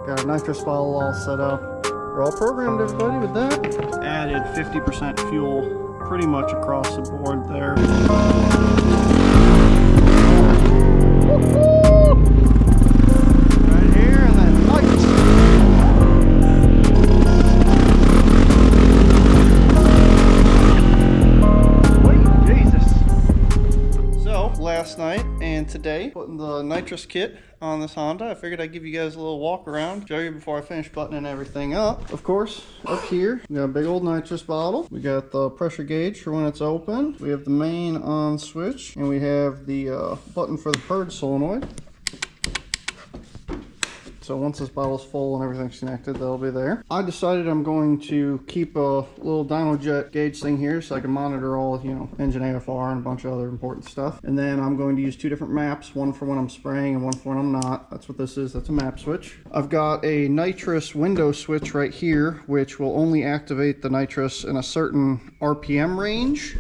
Got a nitrous bottle all set up. We're all programmed, everybody, with that. Added 50% fuel pretty much across the board there. Right here, and then nitrous. Last night and today, putting the nitrous kit on this Honda. I figured I'd give you guys a little walk around, show you before I finish buttoning everything up. Of course, up here, we got a big old nitrous bottle. We got the pressure gauge for when it's open. We have the main on switch, and we have the button for the purge solenoid. So once this bottle's full and everything's connected, they'll be there. I decided I'm going to keep a little dyno jet gauge thing here so I can monitor all, engine AFR and a bunch of other important stuff. And then I'm going to use two different maps, one for when I'm spraying and one for when I'm not. That's what this is, that's a map switch. I've got a nitrous window switch right here, which will only activate the nitrous in a certain RPM range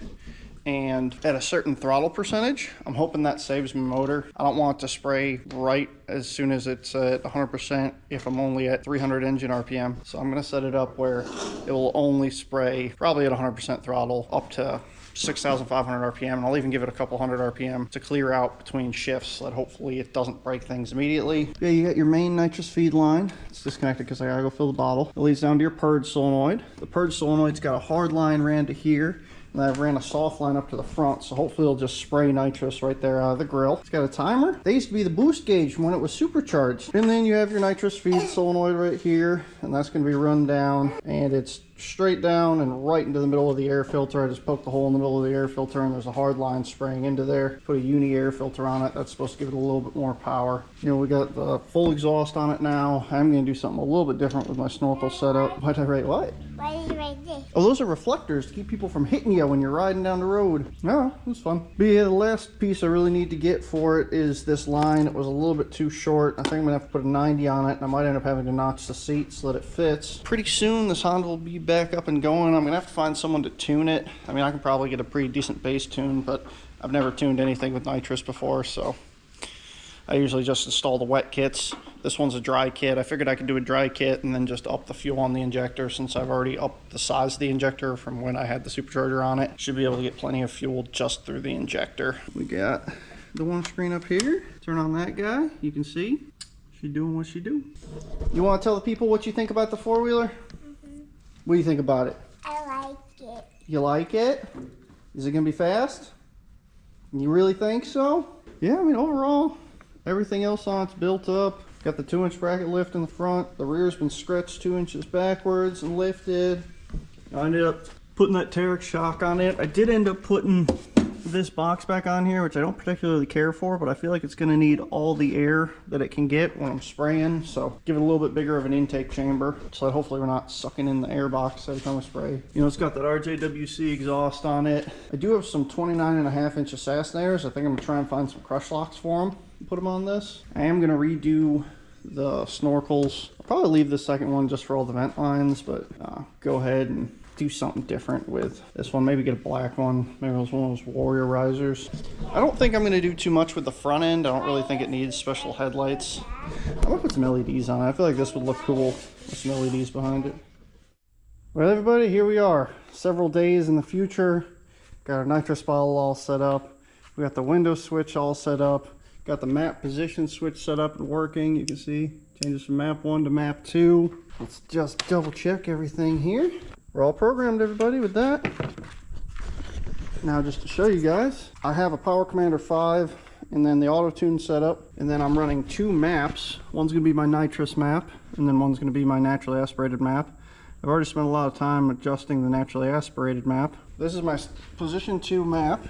and at a certain throttle percentage. I'm hoping that saves my motor. I don't want it to spray right as soon as it's at 100% if I'm only at 300 engine RPM. So I'm gonna set it up where it will only spray probably at 100% throttle up to 6,500 RPM, and I'll even give it a couple hundred RPM to clear out between shifts so that hopefully it doesn't break things immediately. Yeah, you got your main nitrous feed line. It's disconnected because I gotta go fill the bottle. It leads down to your purge solenoid. The purge solenoid's got a hard line ran to here, and I've ran a soft line up to the front, so hopefully it'll just spray nitrous right there out of the grill. It's got a timer. They used to be the boost gauge when it was supercharged. And then you have your nitrous feed solenoid right here, and that's gonna be run down, and it's straight down and right into the middle of the air filter. I just poked the hole in the middle of the air filter, and there's a hard line spraying into there. Put a uni air filter on it. That's supposed to give it a little bit more power. We got the full exhaust on it now. I'm gonna do something a little bit different with my snorkel setup. Why'd I write what? Why did you write this? Oh, those are reflectors to keep people from hitting you when you're riding down the road. Oh, it was fun. But yeah, the last piece I really need to get for it is this line. It was a little bit too short. I think I'm gonna have to put a 90 on it, and I might end up having to notch the seat so that it fits. Pretty soon, this Honda will be back up and going. I'm gonna have to find someone to tune it. I mean, I can probably get a pretty decent bass tune, but I've never tuned anything with nitrous before, so I usually just install the wet kits. This one's a dry kit. I figured I could do a dry kit and then just up the fuel on the injector, since I've already upped the size of the injector from when I had the supercharger on it. Should be able to get plenty of fuel just through the injector. We got the one screen up here. Turn on that guy. You can see she's doing what she do. You want to tell the people what you think about the four-wheeler? What do you think about it? I like it. You like it? Is it gonna be fast? You really think so? Yeah, I mean, overall, everything else on it's built up. Got the 2-inch bracket lift in the front. The rear's been stretched 2 inches backwards and lifted. I ended up putting that Terex shock on it. I did end up putting this box back on here, which I don't particularly care for, but I feel like it's going to need all the air that it can get when I'm spraying. So give it a little bit bigger of an intake chamber so that hopefully we're not sucking in the air box every time I spray. It's got that RJWC exhaust on it. I do have some 29.5-inch assassinators. I think I'm going to try and find some crush locks for them. Put them on this. I am going to redo the snorkels. I'll probably leave the second one just for all the vent lines, but go ahead and do something different with this one. Maybe get a black one. Maybe it was one of those Warrior risers. I don't think I'm going to do too much with the front end. I don't really think it needs special headlights. I'm going to put some LEDs on it. I feel like this would look cool with some LEDs behind it. Well, everybody, here we are. Several days in the future. Got our nitrous bottle all set up. We got the window switch all set up. Got the map position switch set up and working. You can see changes from map 1 to map 2. Let's just double check everything here. We're all programmed, everybody, with that. Now, just to show you guys, I have a Power Commander 5 and then the auto tune setup, and then I'm running 2 maps. One's gonna be my nitrous map, and then one's gonna be my naturally aspirated map. I've already spent a lot of time adjusting the naturally aspirated map. This is my position 2 map.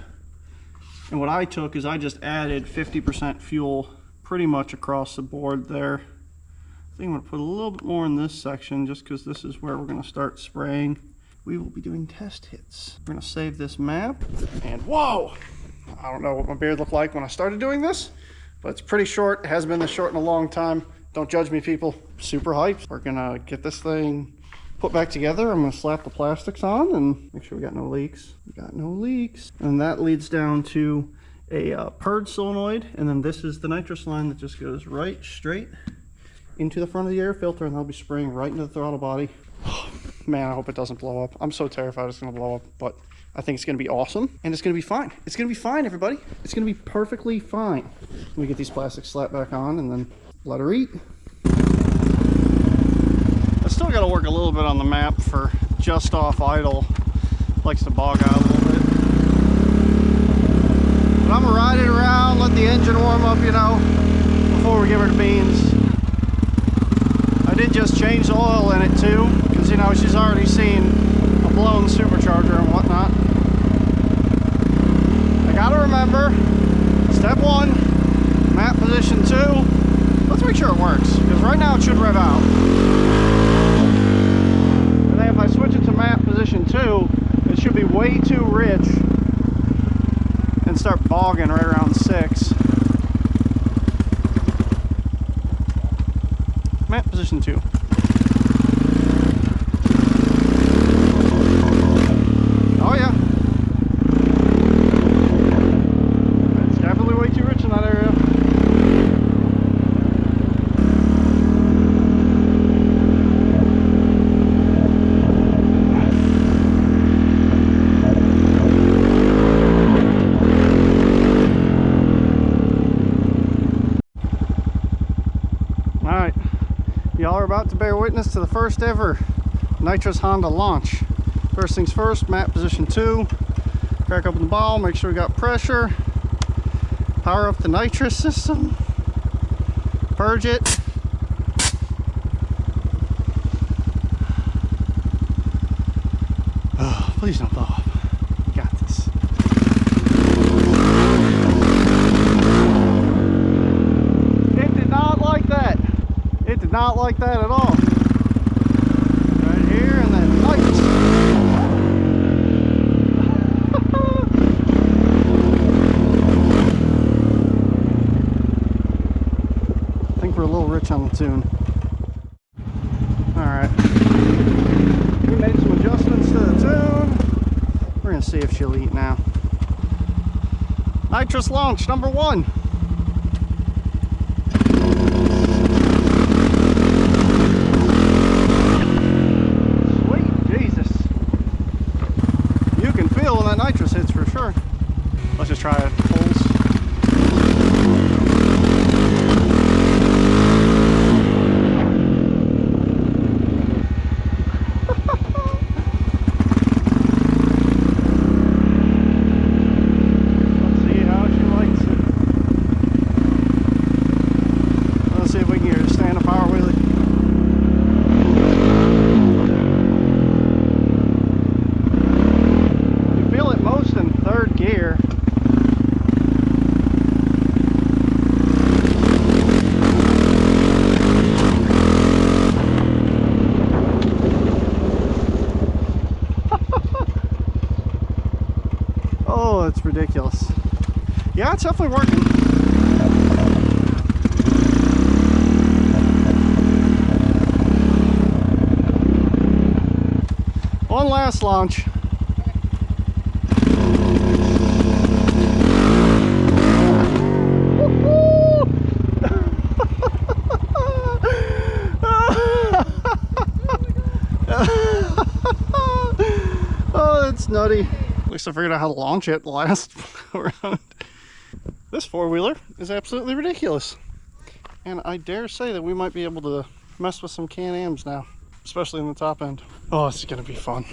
And what I took is I just added 50% fuel pretty much across the board there. I think I'm going to put a little bit more in this section just because this is where we're going to start spraying. We will be doing test hits. We're going to save this map. And whoa! I don't know what my beard looked like when I started doing this, but it's pretty short. It hasn't been this short in a long time. Don't judge me, people. Super hyped. We're going to get this thing put back together. I'm going to slap the plastics on and make sure we got no leaks. We got no leaks. And that leads down to a purge solenoid. And then this is the nitrous line that just goes right straight into the front of the air filter, and they'll be spraying right into the throttle body. Man, I hope it doesn't blow up. I'm so terrified it's going to blow up, but I think it's going to be awesome, and it's going to be fine. It's going to be fine, everybody. It's going to be perfectly fine. Let me get these plastics slapped back on and then let her eat. I still got to work a little bit on the map for just off idle. Likes to bog out a little bit. But I'm going to ride it around, let the engine warm up, you know, before we give her the beans. I did just change the oil in it too, because, you know, she's already seen a blown supercharger and whatnot. I gotta remember, step 1, map position 2. Let's make sure it works, because right now it should rev out. And then if I switch it to map position 2, it should be way too rich and start bogging right around 6. Map position 2. Oh yeah. It's definitely way too rich in that area. Alright. Y'all are about to bear witness to the first ever Nitrous Honda launch. First things first, map position 2. Crack open the ball, make sure we got pressure. Power up the nitrous system. Purge it. Oh, please don't blow up. We got this. It did not like that. It did not like that at all. Right here and then lights. I think we're a little rich on the tune. Alright. We made some adjustments to the tune. We're going to see if she'll eat now. Nitrous launch number 1. Sweet Jesus. You can feel when that nitrous hits for sure. Let's just try it. Pulls. Oh, it's ridiculous. Yeah, it's definitely working. One last launch. Oh, that's nutty. At least I figured out how to launch it the last round. This four-wheeler is absolutely ridiculous. And I dare say that we might be able to mess with some Can-Ams now, especially in the top end. Oh, it's gonna be fun.